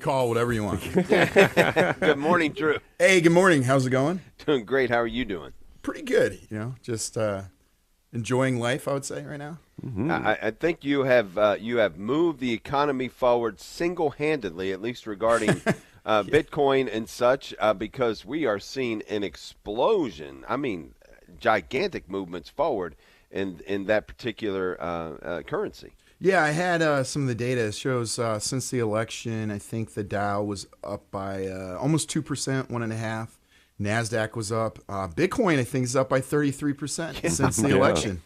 call whatever you want. Good morning, Drew. Hey, good morning. How's it going? Doing great. How are you doing? Pretty good. Just enjoying life, I would say, right now. Mm-hmm. I think you have moved the economy forward single-handedly, at least regarding Bitcoin and such, because we are seeing an explosion. I mean, gigantic movements forward in that particular currency. Yeah, I had some of the data. It shows since the election, I think the Dow was up by almost 2%, 1.5%. NASDAQ was up. Bitcoin, I think, is up by 33% since the election.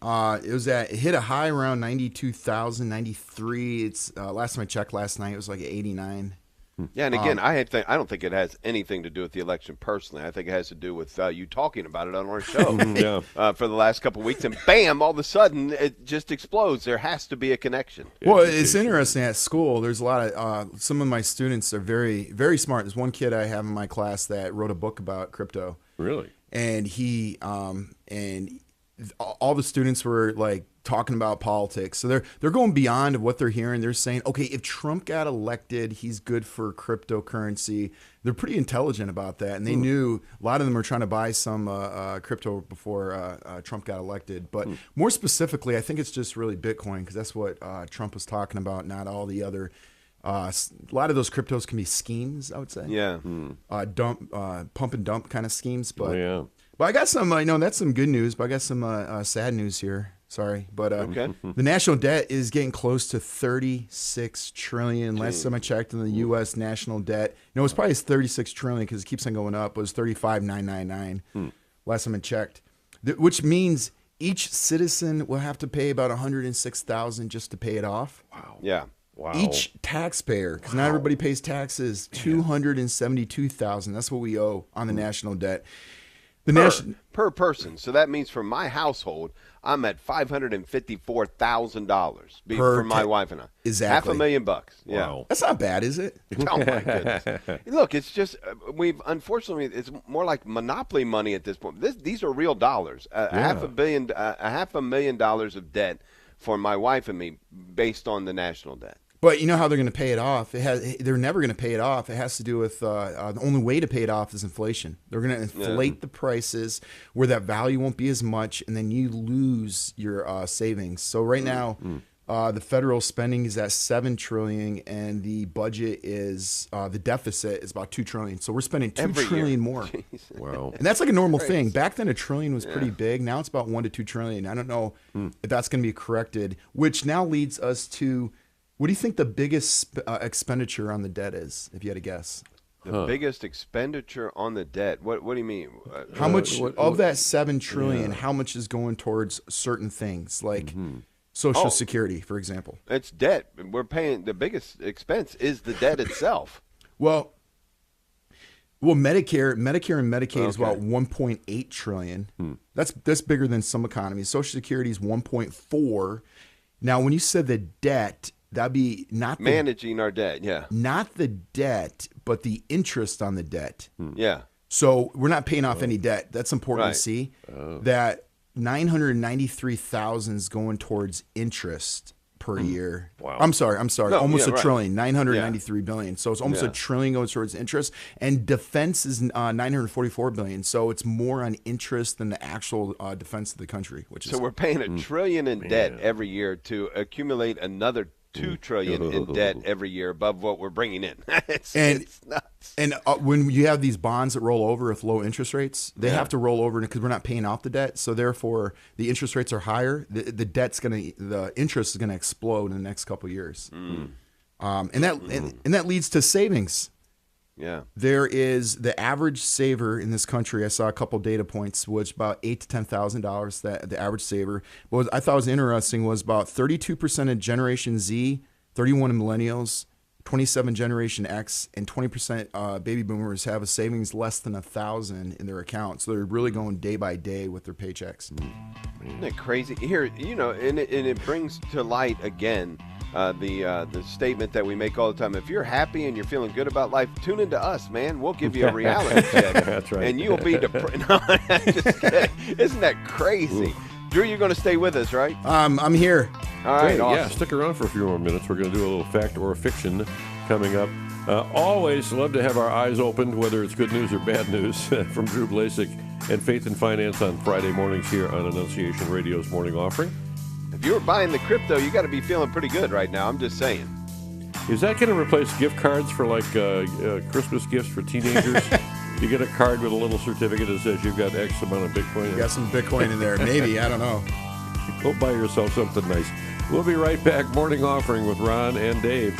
It hit a high around 92,000, 93. It's last time I checked last night, it was like 89. Yeah, and again, I don't think it has anything to do with the election personally. I think it has to do with you talking about it on our show for the last couple of weeks, and bam, all of a sudden it just explodes. There has to be a connection. Well, it's interesting at school. There's a lot of some of my students are very, very smart. There's one kid I have in my class that wrote a book about crypto. Really? And he and all the students were like talking about politics. So they're going beyond what they're hearing. They're saying, okay, if Trump got elected, he's good for cryptocurrency. They're pretty intelligent about that. And they knew a lot of them are trying to buy some crypto before Trump got elected. But more specifically, I think it's just really Bitcoin, because that's what Trump was talking about, not all the other. A lot of those cryptos can be schemes, I would say. Yeah. Pump and dump kind of schemes. But but I got some, that's some good news, but I got some sad news here. Sorry. But the national debt is getting close to $36 trillion. Last time I checked in the U.S. national debt, it's probably $36 trillion because it keeps on going up. It was $35,999 last time I checked, which means each citizen will have to pay about $106,000 just to pay it off. Wow. Yeah. Wow. Each taxpayer, because not everybody pays taxes, $272,000. That's what we owe on the national debt. Per person. So that means for my household, I'm at $554,000 for my wife and I. Exactly. $500,000. Yeah. Wow. That's not bad, is it? Oh, my goodness. Look, it's just, unfortunately, it's more like monopoly money at this point. These are real dollars. $500,000 of debt for my wife and me based on the national debt. But you know how they're going to pay it off? They're never going to pay it off. It has to do with the only way to pay it off is inflation. They're going to inflate the prices where that value won't be as much, and then you lose your savings. So right now, the federal spending is at $7 trillion, and the budget is the deficit is about $2 trillion. So we're spending $2 trillion more. Wow. And that's like a normal thing. Back then, $1 trillion was pretty big. Now it's about $1 to $2 trillion. I don't know if that's going to be corrected, which now leads us to. What do you think the biggest expenditure on the debt is, if you had to guess? The biggest expenditure on the debt? What do you mean? How much of that $7 trillion, how much is going towards certain things, like Social Security, for example? It's debt. We're paying, the biggest expense is the debt itself. Well, Medicare and Medicaid is about $1.8 trillion. That's bigger than some economies. Social Security is $1.4. Now, when you said the debt, that'd be not managing our debt, not the debt, but the interest on the debt. Yeah. So we're not paying off any debt. That's important to see. That $993,000 is going towards interest per year. Wow. I'm sorry. No, almost $1 trillion, $993 billion. So it's almost $1 trillion going towards interest. And defense is $944 billion. So it's more on interest than the actual defense of the country. So we're paying $1 trillion in debt every year to accumulate another $2 trillion in debt every year above what we're bringing in. It's nuts. And when you have these bonds that roll over with low interest rates, they have to roll over because we're not paying off the debt. So therefore, the interest rates are higher. The interest is gonna explode in the next couple of years. And that leads to savings. Yeah. There is the average saver in this country. I saw a couple data points, was about $8,000 to $10,000. That the average saver. What I thought was interesting was about 32% of Generation Z, 31% of Millennials, 27% Generation X, and 20% Baby Boomers have a savings less than $1,000 in their account. So they're really going day by day with their paychecks. Isn't that crazy? Here, and it brings to light again. The statement that we make all the time: if you're happy and you're feeling good about life, tune into us, man. We'll give you a reality check. That's right. And you'll be depressed. No, just kidding. Isn't that crazy? Drew, you're going to stay with us, right? I'm here. All right, Great, awesome. Yeah, stick around for a few more minutes. We're going to do a little fact or fiction coming up. Always love to have our eyes opened, whether it's good news or bad news, from Drew Blazsik and Faith and Finance on Friday mornings here on Annunciation Radio's Morning Offering. If you were buying the crypto, you got to be feeling pretty good right now. I'm just saying. Is that going to replace gift cards for like Christmas gifts for teenagers? You get a card with a little certificate that says you've got X amount of Bitcoin. You got some Bitcoin in there. Maybe. I don't know. Go buy yourself something nice. We'll be right back. Morning Offering with Ron and Dave.